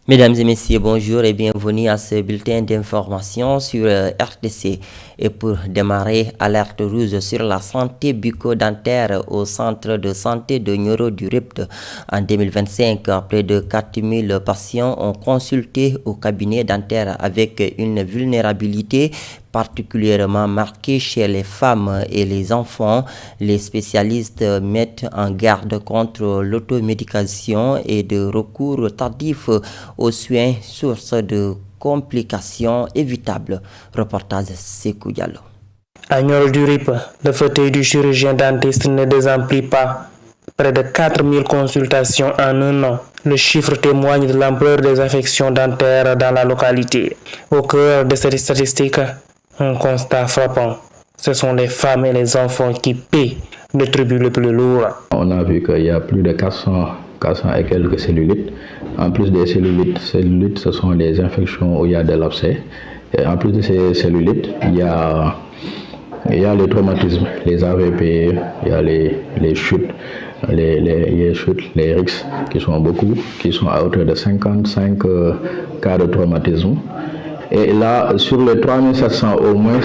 Mesdames et messieurs, bonjour et bienvenue à ce bulletin d'information sur RTC. Et pour démarrer, alerte rouge sur la santé bucco-dentaire au centre de santé de Nioro du Ript. En 2025, près de 4000 patients ont consulté au cabinet dentaire avec une vulnérabilité particulièrement marquée chez les femmes et les enfants. Les spécialistes mettent en garde contre l'automédication et de recours tardif aux soins, source de complications évitables. Reportage Sekou Diallo. À Nioro du Ript, le fauteuil du chirurgien dentiste ne désemplit pas. Près de 4000 consultations en un an. Le chiffre témoigne de l'ampleur des infections dentaires dans la localité. Au cœur de cette statistique, un constat frappant. Ce sont les femmes et les enfants qui paient le tribut le plus lourd. On a vu qu'il y a plus de 400 et quelques cellulites. En plus des cellulites, ce sont les infections où il y a des abcès. Et en plus de ces cellulites, il y a les traumatismes, les AVP, il y a les chutes, les RICS qui sont beaucoup, qui sont à hauteur de 55 cas de traumatisme. Et là, sur les 3700, au moins,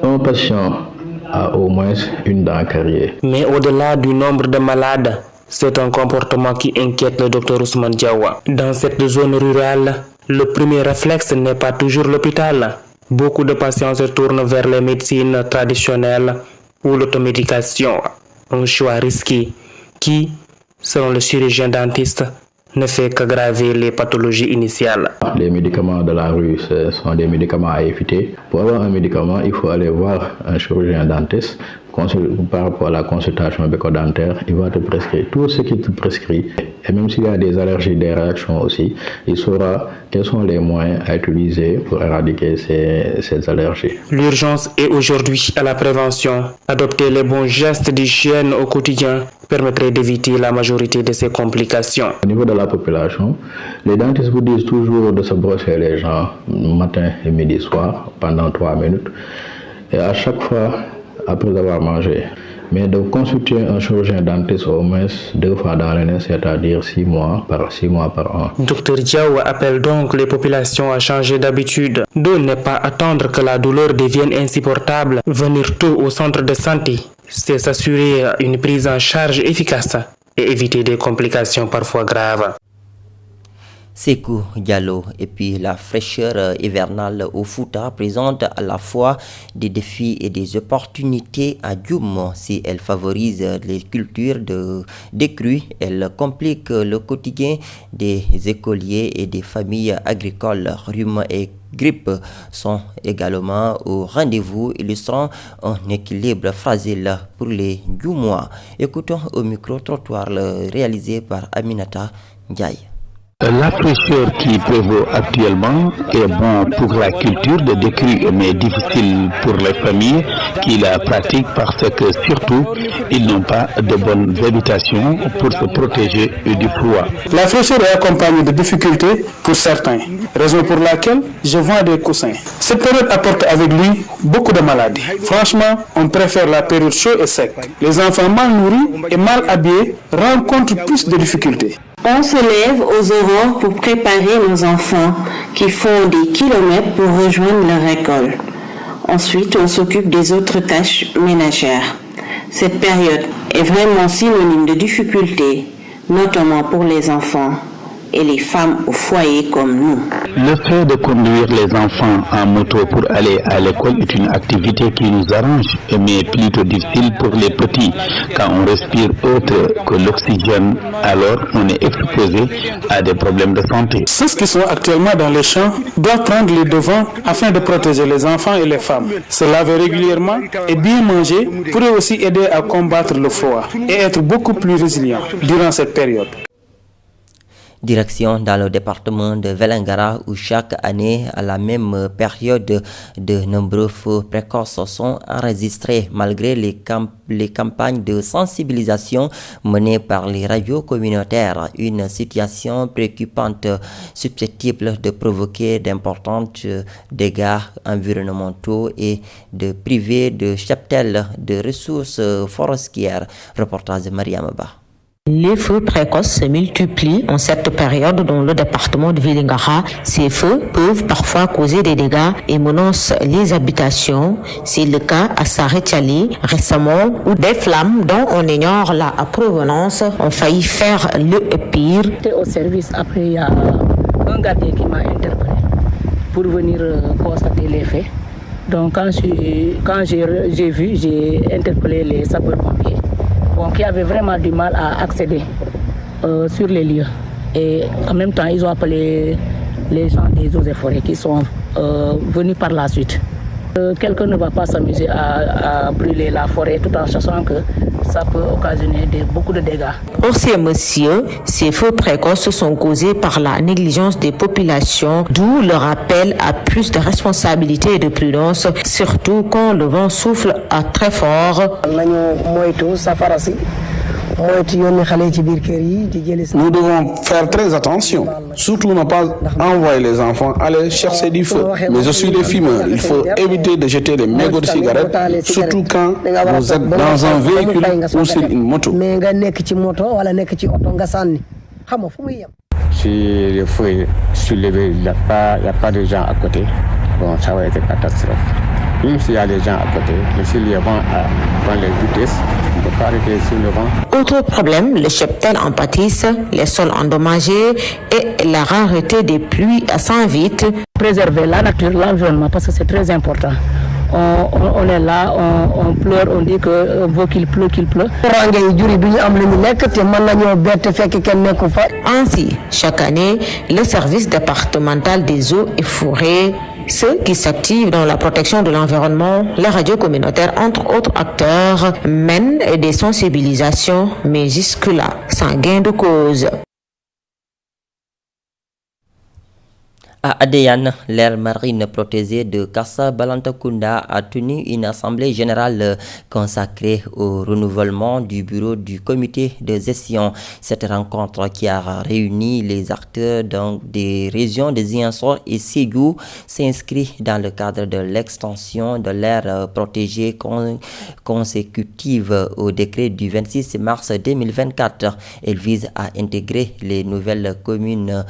un patient a au moins une dent carriée. Mais au-delà du nombre de malades, c'est un comportement qui inquiète le Dr Ousmane Diawa. Dans cette zone rurale, le premier réflexe n'est pas toujours l'hôpital. Beaucoup de patients se tournent vers les médecines traditionnelles ou l'automédication. Un choix risqué qui, selon le chirurgien dentiste, ne fait qu'aggraver les pathologies initiales. Les médicaments de la rue, ce sont des médicaments à éviter. Pour avoir un médicament, il faut aller voir un chirurgien dentiste. Par rapport à la consultation bucco-dentaire, il va te prescrire tout ce qu'il te prescrit. Et même s'il y a des allergies, des réactions aussi, il saura quels sont les moyens à utiliser pour éradiquer ces allergies. L'urgence est aujourd'hui à la prévention. Adopter les bons gestes d'hygiène au quotidien permettrait d'éviter la majorité de ces complications. Au niveau de la population, les dentistes vous disent toujours de se brosser les dents matin et midi soir pendant 3 minutes. Et à chaque fois, après avoir mangé, mais de consulter un chirurgien dentiste au moins 2 fois dans l'année, c'est-à-dire 6 mois par an. Dr Diawa appelle donc les populations à changer d'habitude, de ne pas attendre que la douleur devienne insupportable. Venir tôt au centre de santé, c'est s'assurer une prise en charge efficace et éviter des complications parfois graves. Sekou Diallo. Et puis la fraîcheur hivernale au Fouta présente à la fois des défis et des opportunités à Djoum. Si elle favorise les cultures des crues, elle complique le quotidien des écoliers et des familles agricoles. Rhume et grippe sont également au rendez-vous, illustrant un équilibre fragile pour les Djoumois. Écoutons au micro-trottoir réalisé par Aminata Ndiaye. La fraîcheur qui prévaut actuellement est bon pour la culture de décrue, mais difficile pour les familles qui la pratiquent parce que surtout, ils n'ont pas de bonnes habitations pour se protéger du froid. La fraîcheur est accompagnée de difficultés pour certains, raison pour laquelle je vends des coussins. Cette période apporte avec lui beaucoup de maladies. Franchement, on préfère la période chaude et sec. Les enfants mal nourris et mal habillés rencontrent plus de difficultés. On se lève aux aurores pour préparer nos enfants qui font des kilomètres pour rejoindre leur école. Ensuite, on s'occupe des autres tâches ménagères. Cette période est vraiment synonyme de difficultés, notamment pour les enfants et les femmes au foyer comme nous. Le fait de conduire les enfants en moto pour aller à l'école est une activité qui nous arrange, mais plutôt difficile pour les petits. Quand on respire autre que l'oxygène, alors on est exposé à des problèmes de santé. Ceux qui sont actuellement dans les champs doivent prendre les devants afin de protéger les enfants et les femmes. Se laver régulièrement et bien manger pourrait aussi aider à combattre le froid et être beaucoup plus résilient durant cette période. Direction dans le département de Vélingara où chaque année à la même période de nombreux feux précoces sont enregistrés malgré les campagnes de sensibilisation menées par les radios communautaires. Une situation préoccupante susceptible de provoquer d'importants dégâts environnementaux et de priver de cheptels de ressources forestières. Reportage de Mariam Ba. Les feux précoces se multiplient en cette période dans le département de Vélingara. Ces feux peuvent parfois causer des dégâts et menacent les habitations. C'est le cas à Saré-Tchali récemment où des flammes dont on ignore la provenance ont failli faire le pire. J'étais au service, après il y a un gardien qui m'a interpellé pour venir constater les faits. Donc quand j'ai interpellé les sapeurs-pompiers qui avaient vraiment du mal à accéder sur les lieux. Et en même temps, ils ont appelé les gens des eaux et forêts qui sont venus par la suite. Quelqu'un ne va pas s'amuser à brûler la forêt tout en sachant que ça peut occasionner beaucoup de dégâts. Pour ces messieurs, ces feux précoces sont causés par la négligence des populations, d'où le rappel à plus de responsabilité et de prudence, surtout quand le vent souffle à très fort. Nous devons faire très attention, surtout ne pas envoyer les enfants aller chercher du feu. Mais je suis des fumeurs, il faut éviter de jeter des mégots de cigarettes, surtout quand vous êtes dans un véhicule ou sur une moto. Si le feu est soulevé, il n'y a pas de gens à côté, bon, ça va être une catastrophe. Même s'il y a des gens à côté, mais s'il y a vent à prendre les vitesses, on ne peut pas arrêter sur le vent. Autre problème, les cheptels en pâtissent, les sols endommagés et la rareté des pluies s'invite. Préserver la nature, l'environnement, parce que c'est très important. On est là, on pleure, on dit qu'on veut qu'il pleut. Ainsi, chaque année, le service départemental des eaux et forêts, ceux qui s'activent dans la protection de l'environnement, les radios communautaires, entre autres acteurs, mènent des sensibilisations, mais jusque-là, sans gain de cause. À Adéane, l'aire marine protégée de Kassabalantakunda a tenu une assemblée générale consacrée au renouvellement du bureau du comité de gestion. Cette rencontre qui a réuni les acteurs des régions de Ziguinchor et Ségou s'inscrit dans le cadre de l'extension de l'aire protégée consécutive au décret du 26 mars 2024. Elle vise à intégrer les nouvelles communes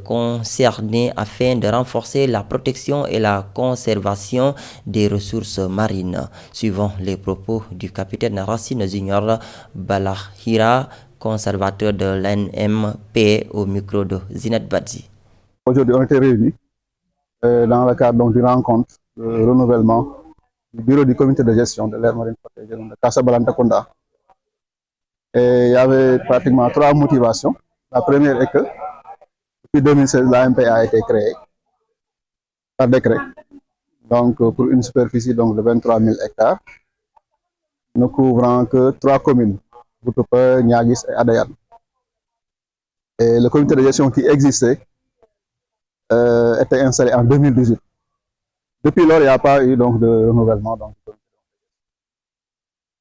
concernées afin de renforcer la protection et la conservation des ressources marines. Suivant les propos du capitaine Racine Junior Balahira, conservateur de l'NMP, au micro de Zinat Badji. Aujourd'hui, on a été réunis dans le cadre d'une rencontre de renouvellement du bureau du comité de gestion de l'aire marine protégée de Kassabalantakunda. Et il y avait pratiquement 3 motivations. La première est que depuis 2016, l'AMP a été créée par décret, donc pour une superficie donc, de 23 000 hectares, ne couvrant que 3 communes, Boutoupa, Niagis et Adéane. Et le comité de gestion qui existait était installé en 2018. Depuis lors, il n'y a pas eu donc, de renouvellement. Donc.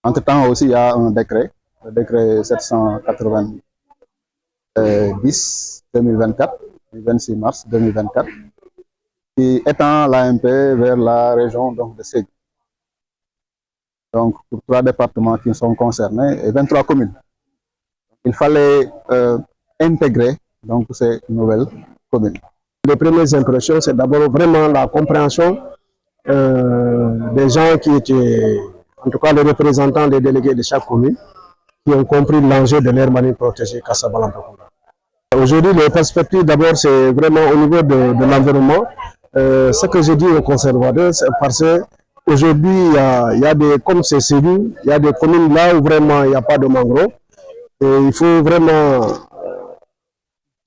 Entre-temps aussi, il y a un décret, le décret 790-2024, du 26 mars 2024, qui étend l'AMP vers la région donc, de Ségou. Donc, pour 3 départements qui sont concernés et 23 communes. Il fallait intégrer donc, ces nouvelles communes. Les premières impressions, c'est d'abord vraiment la compréhension des gens qui étaient, en tout cas les représentants, les délégués de chaque commune, qui ont compris l'enjeu de l'aire marine protégée Kassabalantakunda. Aujourd'hui, les perspectives, d'abord, c'est vraiment au niveau de l'environnement. Ce que je dis aux conservateurs, c'est parce qu'aujourd'hui, il y a des, comme c'est Ségou, il y a des communes là où vraiment il n'y a pas de mangrove. Et il faut vraiment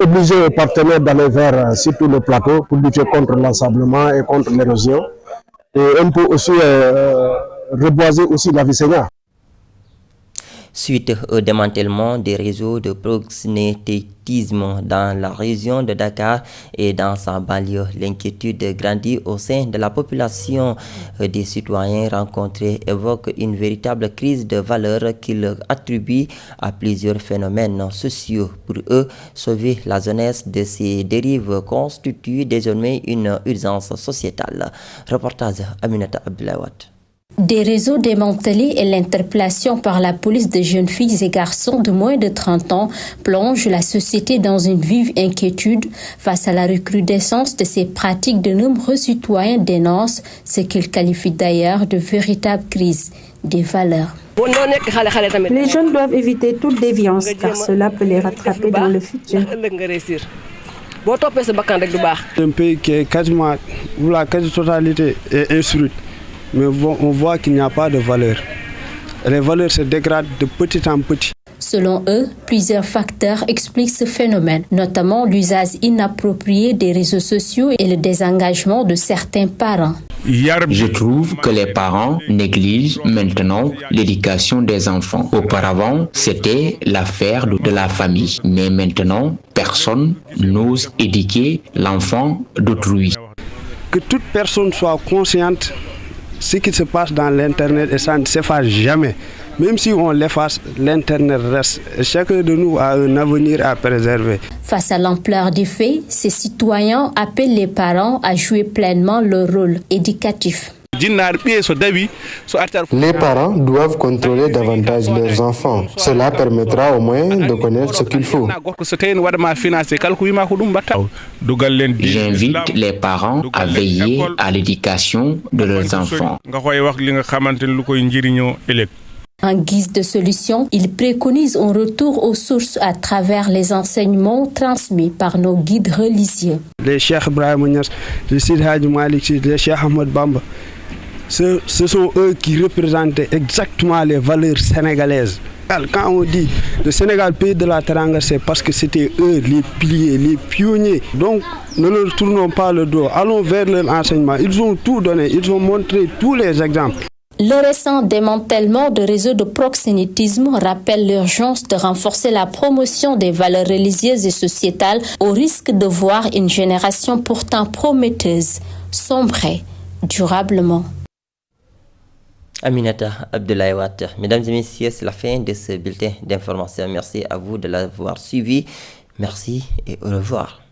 obliger les partenaires d'aller vers surtout le plateau pour lutter contre l'ensablement et contre l'érosion. Et on peut aussi reboiser aussi la Vicenia. Suite au démantèlement des réseaux de proxénétisme dans la région de Dakar et dans sa banlieue, l'inquiétude grandit au sein de la population. Des citoyens rencontrés évoquent une véritable crise de valeur qu'ils attribuent à plusieurs phénomènes sociaux. Pour eux, sauver la jeunesse de ces dérives constitue désormais une urgence sociétale. Reportage Aminata Abdoulawat. Des réseaux démantelés et l'interpellation par la police de jeunes filles et garçons de moins de 30 ans plongent la société dans une vive inquiétude. Face à la recrudescence de ces pratiques, de nombreux citoyens dénoncent ce qu'ils qualifient d'ailleurs de véritable crise des valeurs. Les jeunes doivent éviter toute déviance car cela peut les rattraper dans le futur. Un pays qui est quasiment, où la quasi-totalité est instruite, mais on voit qu'il n'y a pas de valeur. Les valeurs se dégradent de petit en petit. Selon eux, plusieurs facteurs expliquent ce phénomène, notamment l'usage inapproprié des réseaux sociaux et le désengagement de certains parents. Je trouve que les parents négligent maintenant l'éducation des enfants. Auparavant, c'était l'affaire de la famille, mais maintenant, personne n'ose éduquer l'enfant d'autrui. Que toute personne soit consciente de ce qui se passe dans l'Internet et ça ne s'efface jamais. Même si on l'efface, l'Internet reste. Et chacun de nous a un avenir à préserver. Face à l'ampleur des faits, ces citoyens appellent les parents à jouer pleinement leur rôle éducatif. Les parents doivent contrôler davantage leurs enfants. Cela permettra au moins de connaître ce qu'il faut. J'invite les parents à veiller à l'éducation de leurs enfants. En guise de solution, il préconise un retour aux sources à travers les enseignements transmis par nos guides religieux. Les Cheikh Ibrahim Niass, les Sidi Hadji Malick Sy, les Cheikh Ahmed Bamba, ce sont eux qui représentent exactement les valeurs sénégalaises. Quand on dit le Sénégal, pays de la Teranga, c'est parce que c'était eux les piliers, les pionniers. Donc ne leur tournons pas le dos, allons vers leur enseignement. Ils ont tout donné, ils ont montré tous les exemples. Le récent démantèlement de réseaux de proxénétisme rappelle l'urgence de renforcer la promotion des valeurs religieuses et sociétales au risque de voir une génération pourtant prometteuse sombrer durablement. Aminata Abdoulaye Wade. Mesdames et messieurs, c'est la fin de ce bulletin d'information. Merci à vous de l'avoir suivi. Merci et au revoir.